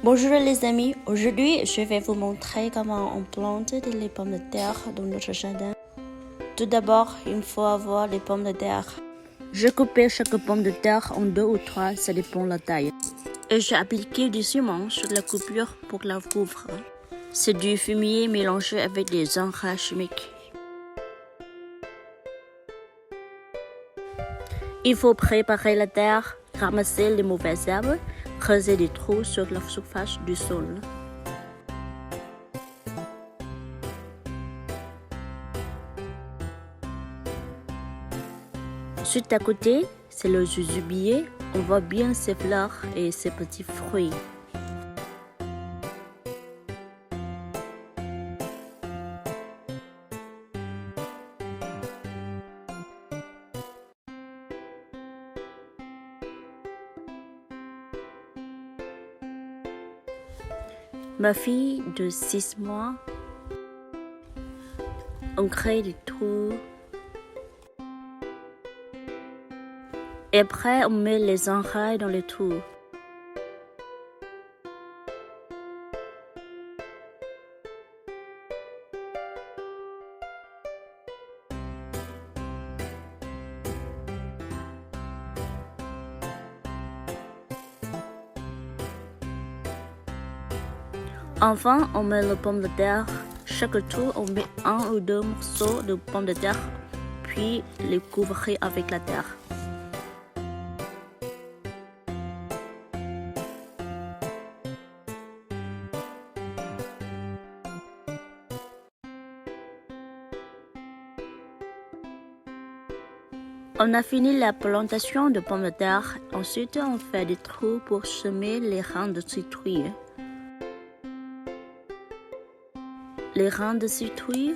Bonjour les amis, aujourd'hui je vais vous montrer comment on plante les pommes de terre dans notre jardin. Tout d'abord, il faut avoir les pommes de terre. Je coupais chaque pomme de terre en 2 ou 3, ça dépend de la taille. Et j'ai appliqué du ciment sur la coupure pour la couvrir. C'est du fumier mélangé avec des engrais chimiques. Il faut préparer la terre, ramasser les mauvaises herbes, creuser des trous sur la surface du sol. Juste à côté, c'est le jujubier. On voit bien ses fleurs et ses petits fruits. Ma fille de 6 mois, on crée des trous. Et après, on met les engrais dans les trous. Enfin, on met les pommes de terre. Chaque trou, on met 1 ou 2 morceaux de pommes de terre, puis les couvrir avec la terre. On a fini la plantation de pommes de terre. Ensuite, on fait des trous pour semer les grains de citrouille. Les grains de citrouille,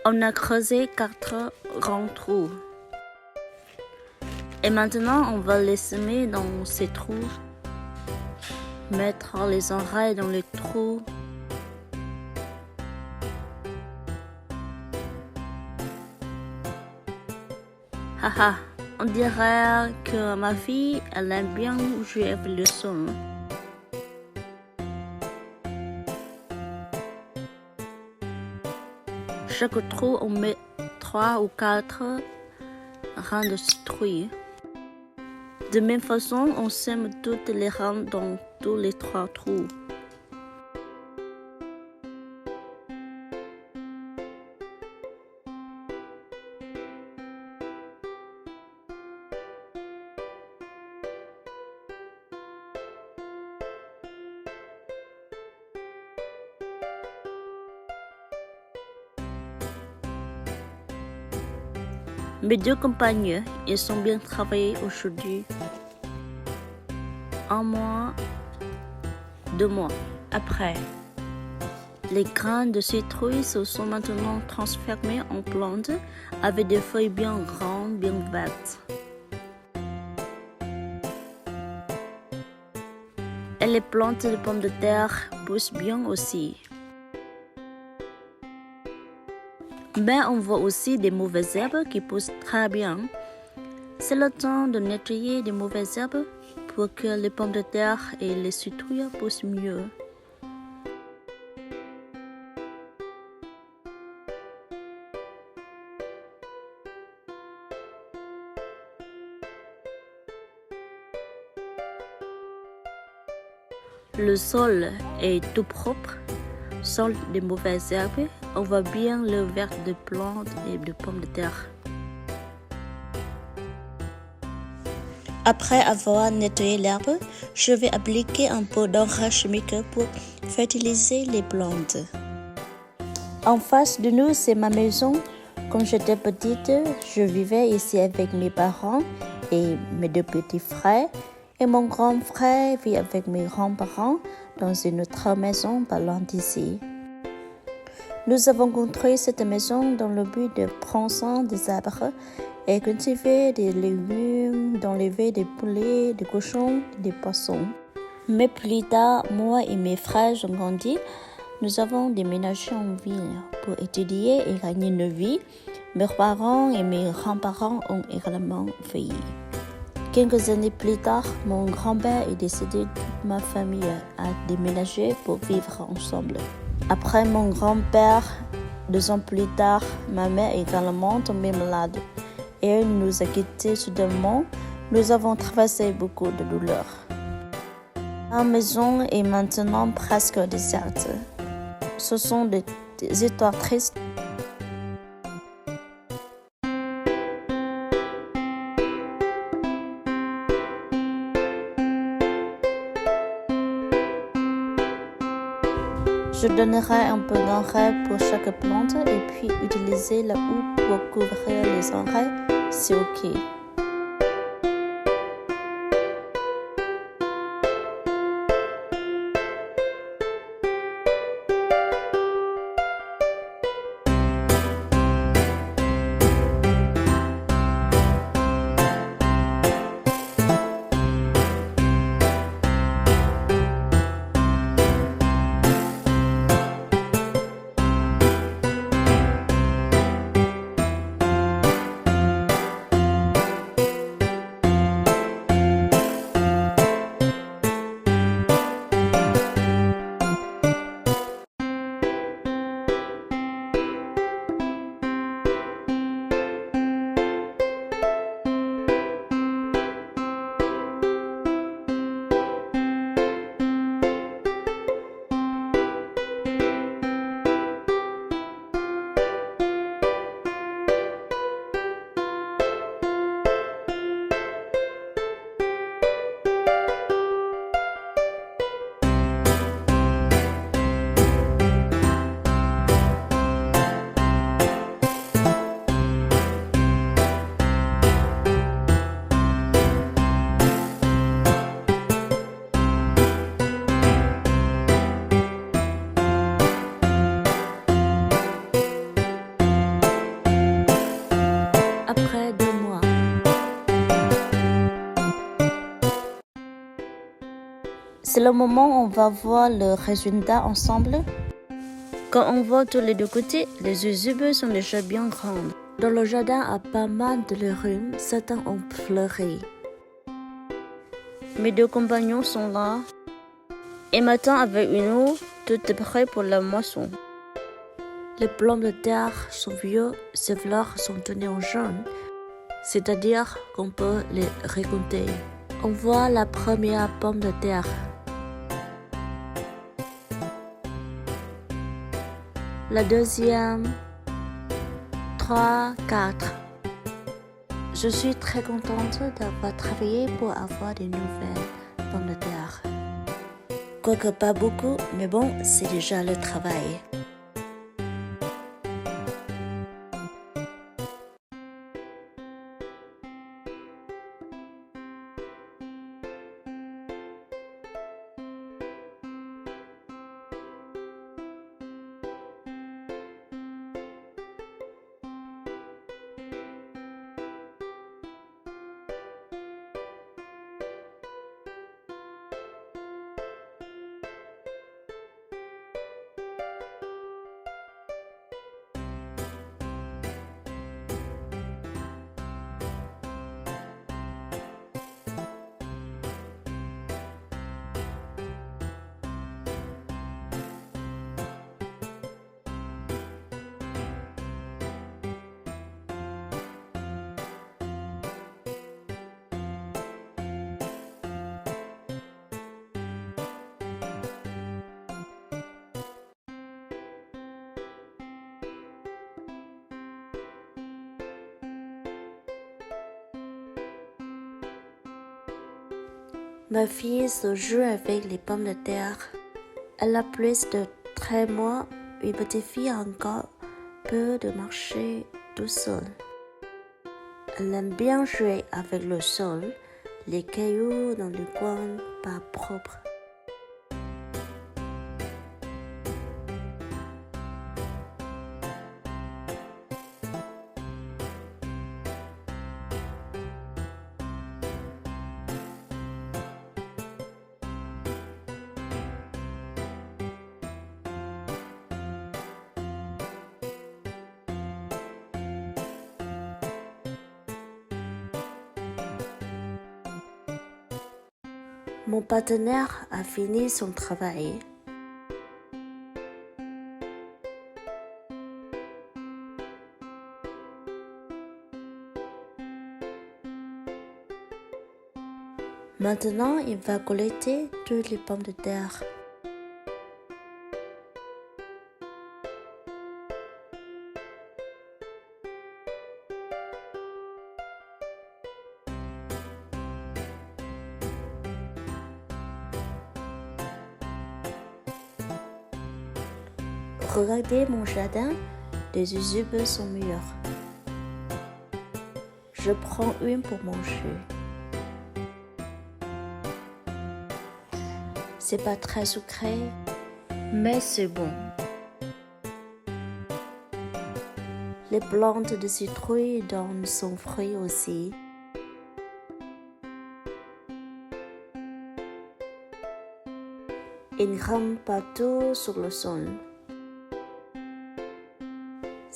on a creusé 4 grands trous. Et maintenant, on va les semer dans ces trous. Mettre les engrais dans les trous. Haha, on dirait que ma fille, elle aime bien jouer avec le sol. Chaque trou, on met 3 ou 4 grains de citrouille. De même façon, on sème toutes les graines dans tous les 3 trous. Mes 2 compagnes, ils sont bien travaillés aujourd'hui. 1 mois, 2 mois après, les grains de citrouille se sont maintenant transformés en plantes avec des feuilles bien grandes, bien vertes. Et les plantes de pommes de terre poussent bien aussi. Mais on voit aussi des mauvaises herbes qui poussent très bien. C'est le temps de nettoyer des mauvaises herbes pour que les pommes de terre et les citrouilles poussent mieux. Le sol est tout propre, sans des mauvaises herbes. On voit bien le vert de plantes et de pommes de terre. Après avoir nettoyé l'herbe, je vais appliquer un peu d'engrais chimique pour fertiliser les plantes. En face de nous, c'est ma maison. Quand j'étais petite, je vivais ici avec mes parents et mes 2 petits frères. Et mon grand frère vit avec mes grands-parents dans une autre maison pas loin d'ici. Nous avons construit cette maison dans le but de prendre soin des arbres et cultiver des légumes, d'enlever des poulets, des cochons, des poissons. Mais plus tard, moi et mes frères ont grandi. Nous avons déménagé en ville pour étudier et gagner nos vies. Mes parents et mes grands-parents ont également vieilli. Quelques années plus tard, mon grand-père est décédé. Toute ma famille a déménagé pour vivre ensemble. Après mon grand-père, 2 ans plus tard, ma mère est également tombée malade et elle nous a quittés soudainement. Nous avons traversé beaucoup de douleurs. La maison est maintenant presque déserte. Ce sont des histoires tristes. Je donnerai un peu d'engrais pour chaque plante et puis utiliser la houe pour couvrir les engrais, c'est ok. Après 2 mois. C'est le moment où on va voir le résultat ensemble. Quand on voit tous les 2 côtés, les jujubes sont déjà bien grandes. Dans le jardin, à pas mal de légumes, certains ont fleuri. Mes 2 compagnons sont là et m'attendent avec une eau, tout est prêt pour la moisson. Les pommes de terre sont vieux, ces fleurs sont tournées en jaune, c'est-à-dire qu'on peut les récolter. On voit la première pomme de terre. La deuxième, 3, 4. Je suis très contente d'avoir travaillé pour avoir des nouvelles pommes de terre. Quoique pas beaucoup, mais bon, c'est déjà le travail. Ma fille se joue avec les pommes de terre. Elle a plus de 13 mois. Une petite fille encore peu de marcher tout seul. Elle aime bien jouer avec le sol, les cailloux dans le coin pas propre. Mon partenaire a fini son travail. Maintenant, il va collecter toutes les pommes de terre. Regardez mon jardin, des jujubes sont mûres. Je prends une pour manger. C'est pas très sucré, mais c'est bon. Les plantes de citrouille donnent son fruit aussi. Ils grimpent partout sur le sol.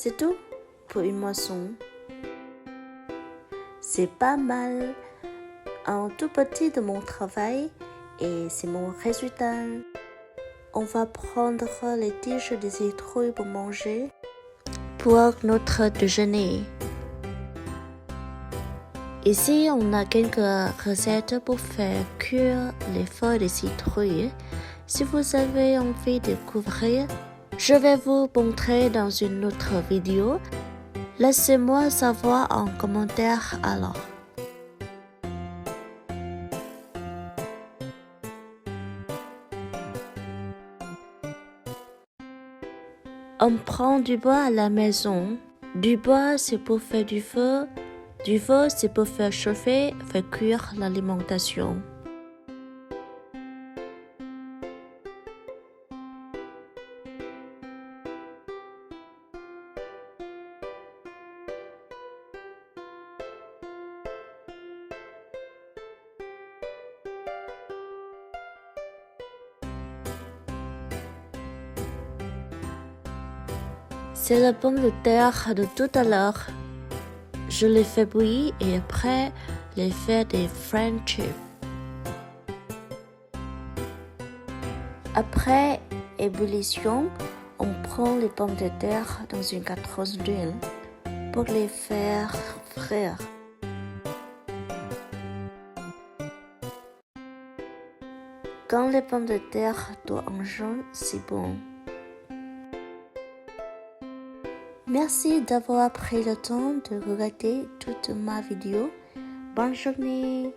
C'est tout pour une moisson. C'est pas mal. Un tout petit de mon travail et c'est mon résultat. On va prendre les tiges de citrouille pour manger pour notre déjeuner. Ici, on a quelques recettes pour faire cuire les feuilles de citrouille. Si vous avez envie de découvrir, je vais vous montrer dans une autre vidéo. Laissez-moi savoir en commentaire alors. On prend du bois à la maison. Du bois, c'est pour faire du feu. Du feu, c'est pour faire chauffer, faire cuire l'alimentation. C'est la pomme de terre de tout à l'heure. Je les fais bouillir et après les faire des French chips. Après ébullition, on prend les pommes de terre dans une casserole d'huile pour les faire frire. Quand les pommes de terre doivent en jaune, c'est bon. Merci d'avoir pris le temps de regarder toute ma vidéo. Bonne journée!